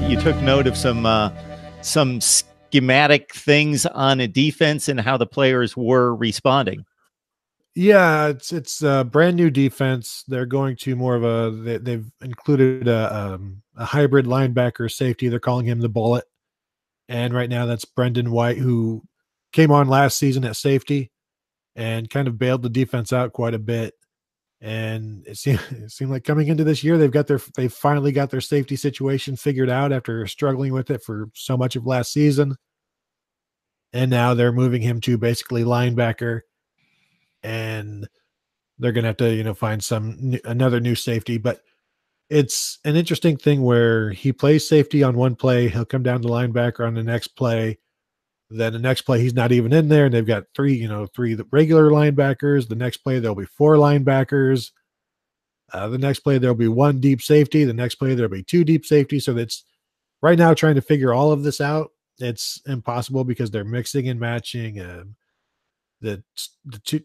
You took note of some schematic things on a defense and how the players were responding. Yeah, it's a brand new defense. They're going to more of they've included a hybrid linebacker safety. They're calling him the Bullet. And right now that's Brendan White, who came on last season at safety and kind of bailed the defense out quite a bit. And it seemed like coming into this year, they've finally got their safety situation figured out after struggling with it for so much of last season. And now they're moving him to basically linebacker, and they're going to have to, find another new safety. But it's an interesting thing where he plays safety on one play, he'll come down to linebacker on the next play. Then the next play, he's not even in there, and they've got three regular linebackers. The next play, there'll be 4 linebackers. The next play, there'll be 1 deep safety. The next play, there'll be 2 deep safeties. So that's right now trying to figure all of this out. It's impossible because they're mixing and matching. The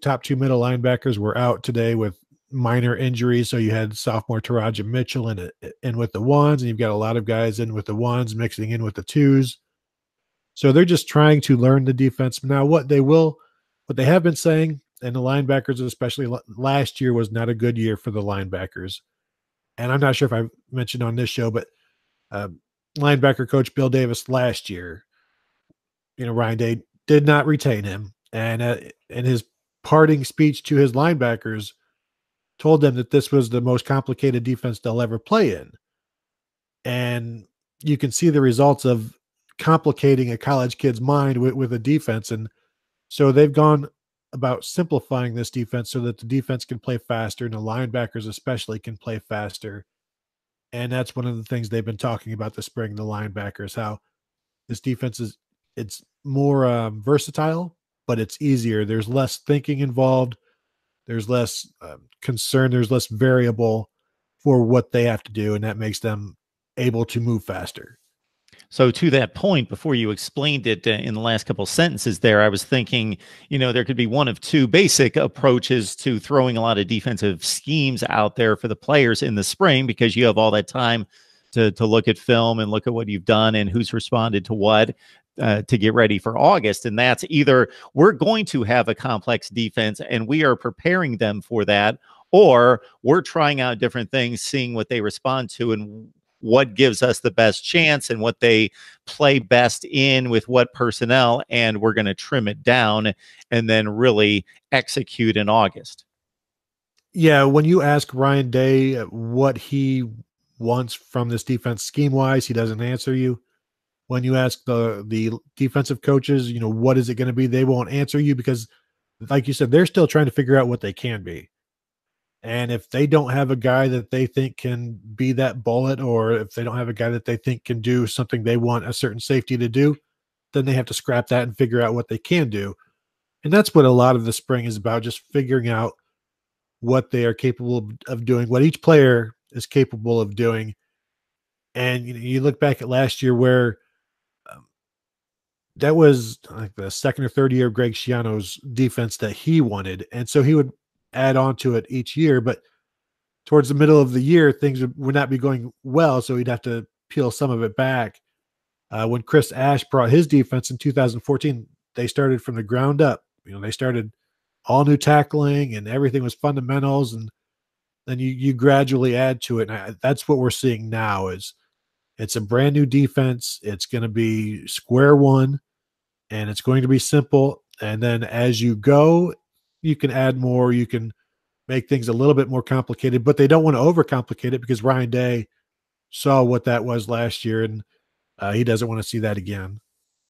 top 2 middle linebackers were out today with minor injuries. So you had sophomore Taraja Mitchell in with the 1s, and you've got a lot of guys in with the 1s mixing in with the 2s. So they're just trying to learn the defense. Now, what they have been saying, and the linebackers especially, last year was not a good year for the linebackers. And I'm not sure if I mentioned on this show, but linebacker coach Bill Davis last year, Ryan Day did not retain him. And in his parting speech to his linebackers, told them that this was the most complicated defense they'll ever play in. And you can see the results of complicating a college kid's mind with a defense. And so they've gone about simplifying this defense so that the defense can play faster and the linebackers especially can play faster. And that's one of the things they've been talking about this spring, the linebackers, how this defense it's more versatile, but it's easier. There's less thinking involved. There's less concern. There's less variable for what they have to do. And that makes them able to move faster. So to that point, before you explained it in the last couple of sentences there, I was thinking, there could be one of 2 basic approaches to throwing a lot of defensive schemes out there for the players in the spring, because you have all that time to look at film and look at what you've done and who's responded to what to get ready for August. And that's either we're going to have a complex defense and we are preparing them for that, or we're trying out different things, seeing what they respond to and what gives us the best chance and what they play best in with what personnel, and we're going to trim it down and then really execute in August. Yeah, when you ask Ryan Day what he wants from this defense scheme-wise, he doesn't answer you. When you ask the defensive coaches, what is it going to be, they won't answer you because, like you said, they're still trying to figure out what they can be. And if they don't have a guy that they think can be that bullet, or if they don't have a guy that they think can do something they want a certain safety to do, then they have to scrap that and figure out what they can do. And that's what a lot of the spring is about, just figuring out what they are capable of doing, what each player is capable of doing. And you look back at last year where that was like the second or third year of Greg Schiano's defense that he wanted. And so he would add on to it each year, but towards the middle of the year, things would not be going well. So he'd have to peel some of it back. When Chris Ash brought his defense in 2014, they started from the ground up. They started all new tackling and everything was fundamentals. And then you gradually add to it. And that's what we're seeing now is it's a brand new defense. It's going to be square one and it's going to be simple. And then as you go, you can add more, you can make things a little bit more complicated, but they don't want to overcomplicate it because Ryan Day saw what that was last year, and he doesn't want to see that again.